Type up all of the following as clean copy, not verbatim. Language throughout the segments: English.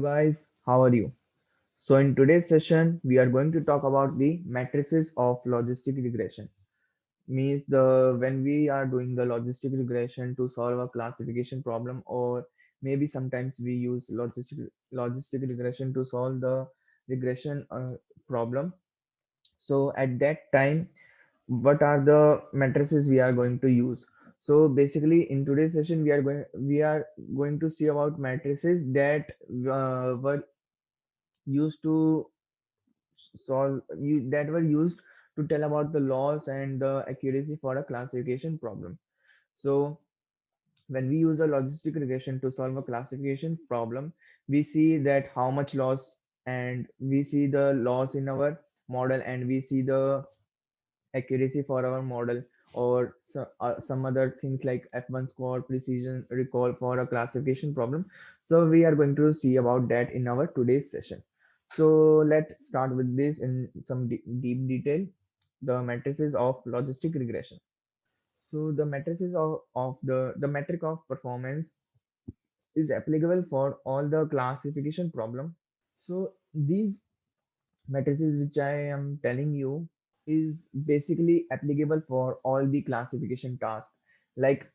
guys, how are you? So in today's session, we are going to talk about the matrices of logistic regression. Means the when we are doing the logistic regression to solve a classification problem, or maybe sometimes we use logistic regression to solve the regression problem. So at that time, what are the matrices we are going to use? So basically, in today's session, we are going to see about matrices that were used to that were used to tell about the loss and the accuracy for a classification problem. So when we use a logistic regression to solve a classification problem, we see that how much loss, and we see the loss in our model, and we see the accuracy for our model, or some other things like F1 score, precision, recall for a classification problem. So we are going to see about that in our today's session. So let's start with this in some deep detail. The matrices of logistic regression. So the matrices of the metric of performance is applicable for all the classification problem. So these matrices which I am telling you is basically applicable for all the classification tasks. Like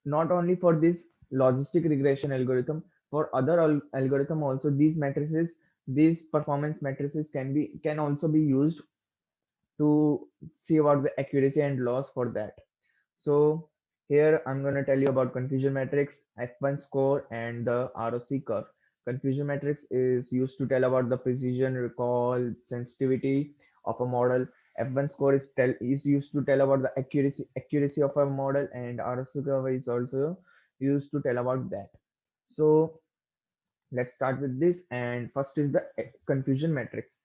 not only for this logistic regression algorithm, for other algorithm also these matrices, these performance matrices can also be used to see about the accuracy and loss for that. So here I'm going to tell you about confusion matrix, F1 score, and the ROC curve. Confusion matrix is used to tell about the precision, recall, sensitivity of a model. F1 score is used to tell about the accuracy of a model, and ROC curve is also used to tell about that. So let's start with this, and first is the confusion matrix.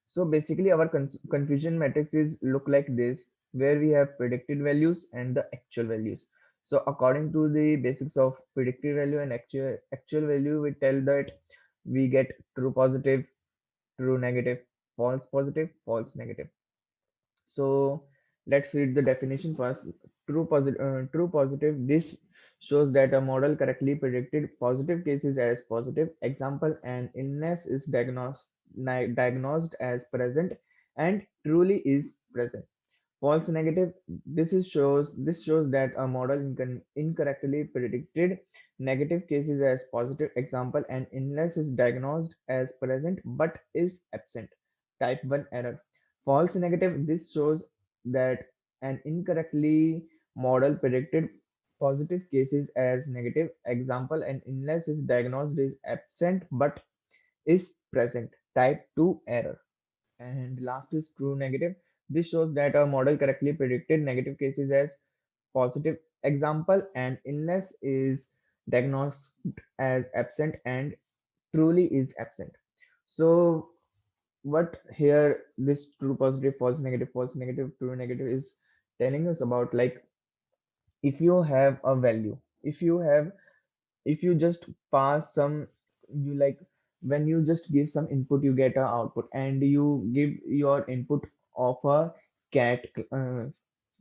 So basically our confusion matrix is look like this, where we have predicted values and the actual values. So according to the basics of predicted value and actual value, we tell that we get true positive, true negative, false positive, false negative. So let's read the definition first. True positive. This shows that a model correctly predicted positive cases as positive. Example: an illness is diagnosed as present and truly is present. False negative. This shows that a model incorrectly predicted negative cases as positive. Example: an illness is diagnosed as present but is absent. Type 1 error. False negative. This shows that an incorrectly model predicted positive cases as negative. Example: an illness is diagnosed is absent but is present. Type 2 error. And last is true negative. This shows that a model correctly predicted negative cases as positive. Example: an illness is diagnosed as absent and truly is absent. So what here this true positive, false negative, true negative is telling us about, like, if you have a value, if you just pass some, you like, when you just give some input you get a output, and you give your input of a cat,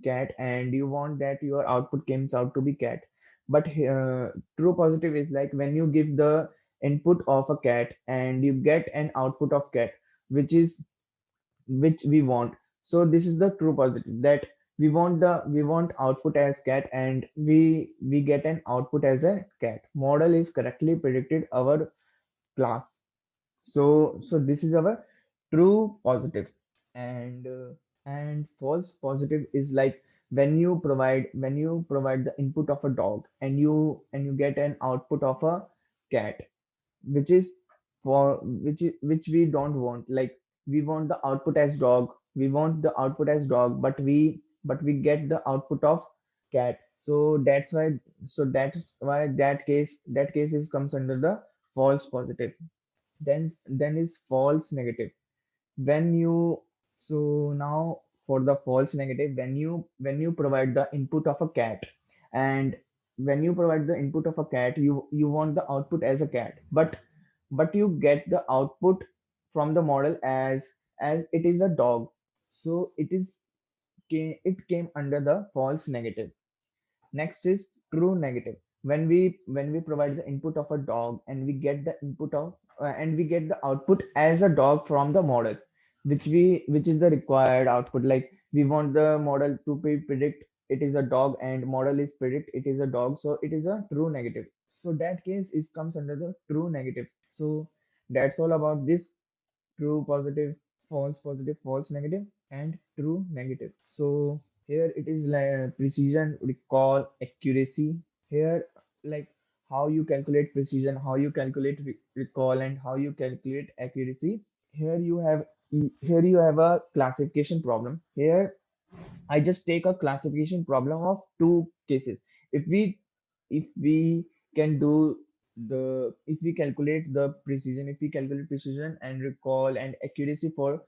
cat, and you want that your output comes out to be cat. But true positive is like when you give the input of a cat and you get an output of cat, which is which we want. So this is the true positive, that we want output as cat, and we get an output as a cat. Model is correctly predicted our class. So this is our true positive. And false positive is like when you provide the input of a dog, and you get an output of a cat, which is which we don't want. Like, we want the output as dog, we want the output as dog, but we get the output of cat. So that's why that case is comes under the false positive. Then is false negative. When you So now for the false negative, when you provide the input of a cat, and when you provide the input of a cat, you want the output as a cat, but you get the output from the model as it is a dog. So it came under the false negative. Next is true negative. when we provide the input of a dog, and we get the input of and we get the output as a dog from the model, which is the required output. Like we want the model to be predict it is a dog, and model is predict it is a dog, so it is a true negative. So that case is comes under the true negative. So that's all about this true positive, false negative, and true negative. So here it is like precision, recall, accuracy. Here, like how you calculate precision, how you calculate recall, and how you calculate accuracy. Here you have here you have a classification problem. Here I just take a classification problem of two cases. If we can do the if we calculate the precision, if we calculate precision and recall and accuracy for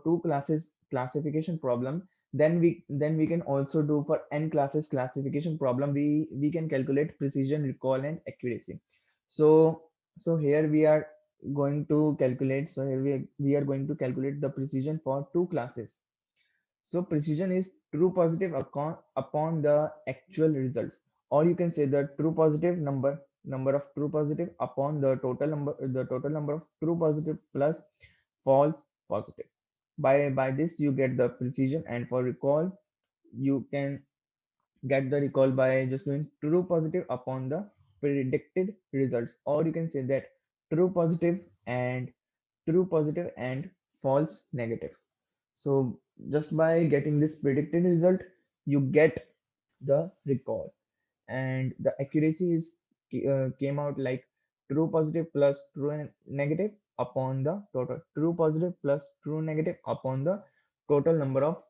two classes classification problem, then we can also do for n classes classification problem. We can calculate precision, recall, and accuracy. So so here we are going to calculate. So here we are going to calculate the precision for two classes. So precision is true positive upon the actual results, or you can say the true positive number of true positive upon the total number of true positive plus false positive. By this you get the precision, and for recall you can get the recall by just doing true positive upon the predicted results, or you can say that true positive and true positive and false negative. So just by getting this predicted result, you get the recall, and the accuracy is came out like true positive plus true negative upon the total true positive plus true negative upon the total number of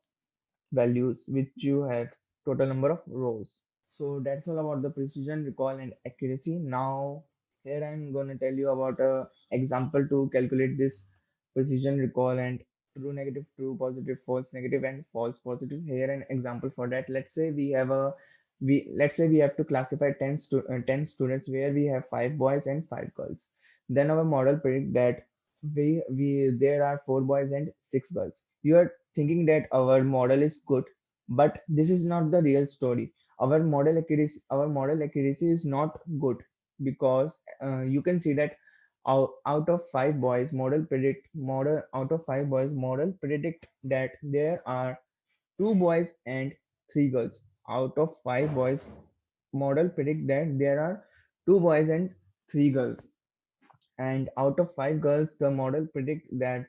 values which you have, total number of rows. So that's all about the precision, recall, and accuracy. Now, here I'm going to tell you about a example to calculate this precision, recall, and true negative, true positive, false negative, and false positive. Here an example for that. Let's say we have to classify 10 students where we have 5 boys and 5 girls. Then our model predict that we there are 4 boys and 6 girls. You are thinking that our model is good, but this is not the real story. Our model accuracy is not good, because you can see that out of 5 boys model out of 5 boys model predict that there are 2 boys and 3 girls. Out of 5 boys model predict that there are 2 boys and 3 girls, and out of 5 girls the model predict that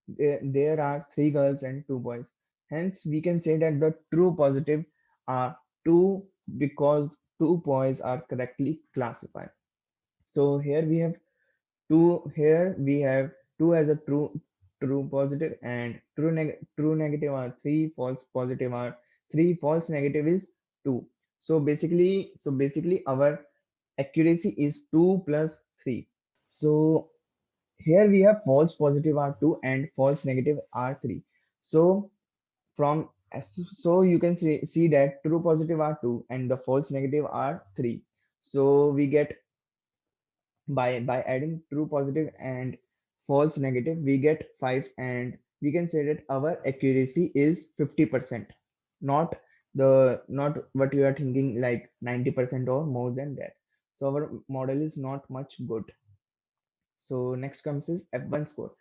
there are 3 girls and 2 boys. Hence, we can say that the true positive are 2, because 2 boys are correctly classified. So here we have two. Here we have two as a true positive, and true negative are 3, false positive are 3, false negative is 2. So basically our accuracy is 2 plus 3. So here we have false positive are 2 and false negative are 3. So from so you can see that true positive are 2 and the false negative are 3. So we get by adding true positive and false negative we get 5, and we can say that our accuracy is 50%, not not what you are thinking like 90% or more than that. So our model is not much good. So next comes is F1 score.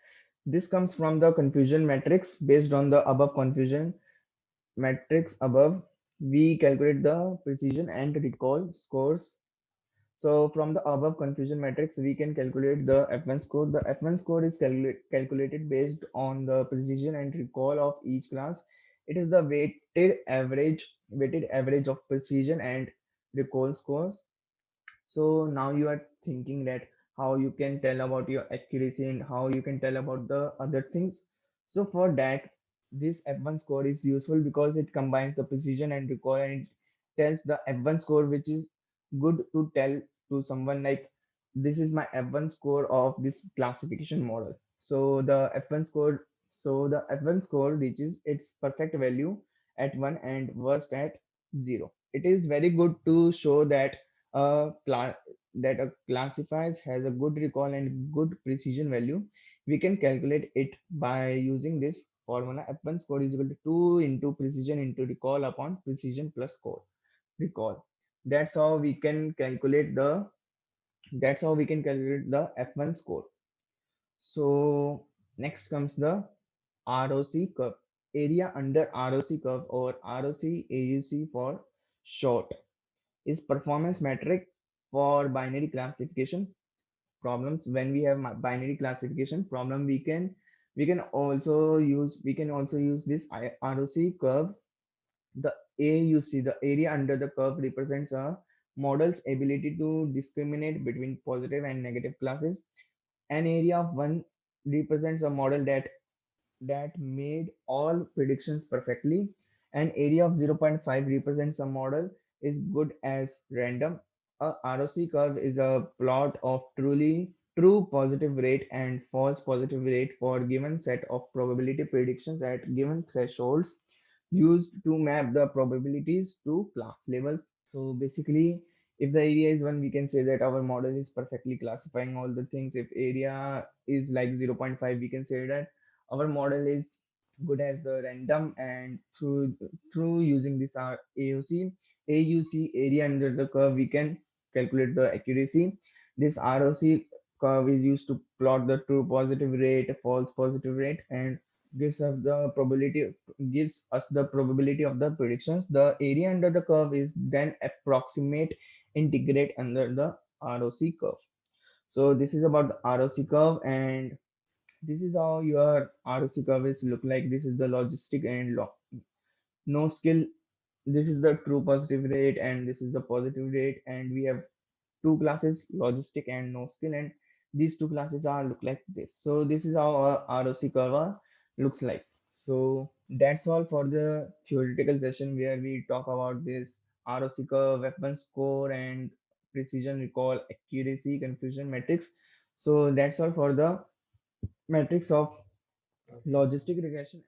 This comes from the confusion matrix. Based on the above confusion matrix above, we calculate the precision and recall scores. So from the above confusion matrix, we can calculate the F1 score. The F1 score is calculated based on the precision and recall of each class. It is the weighted average of precision and recall scores. So now you are thinking that how you can tell about your accuracy and how you can tell about the other things. So for that, this F1 score is useful because it combines the precision and recall, and it tells the F1 score, which is good to tell to someone like this is my F1 score of this classification model. So the F1 score reaches its perfect value at 1 and worst at 0. It is very good to show that a classifies has a good recall and good precision value. We can calculate it by using this formula. F1 score is equal to 2 into precision into recall upon precision plus score recall. That's how we can calculate the F1 score. So next comes the ROC curve, area under ROC curve, or ROC AUC for short, is performance metric for binary classification problems. When we have binary classification problem, we can also use this ROC curve. The AUC, the area under the curve, represents a model's ability to discriminate between positive and negative classes. An area of 1 represents a model that made all predictions perfectly. An area of zero point 0.5 represents a model is good as random. A ROC curve is a plot of true positive rate and false positive rate for given set of probability predictions at given thresholds, used to map the probabilities to class levels. So basically, if the area is 1, we can say that our model is perfectly classifying all the things. If area is like zero point 0.5, we can say that our model is good as the random. And through using this AUC area under the curve, we can calculate the accuracy. This ROC curve is used to plot the true positive rate, false positive rate, and gives us the probability of the predictions. The area under the curve is then approximate integrate under the ROC curve. So this is about the ROC curve, and this is how your ROC curves look like. This is the logistic and no skill. This is the true positive rate, and this is the positive rate. And we have two classes, logistic and no skill, and these two classes are look like this. So this is how a ROC curve looks like. So that's all for the theoretical session, where we talk about this ROC curve, weapon score, and precision, recall, accuracy, confusion metrics. So that's all for the metrics of logistic regression.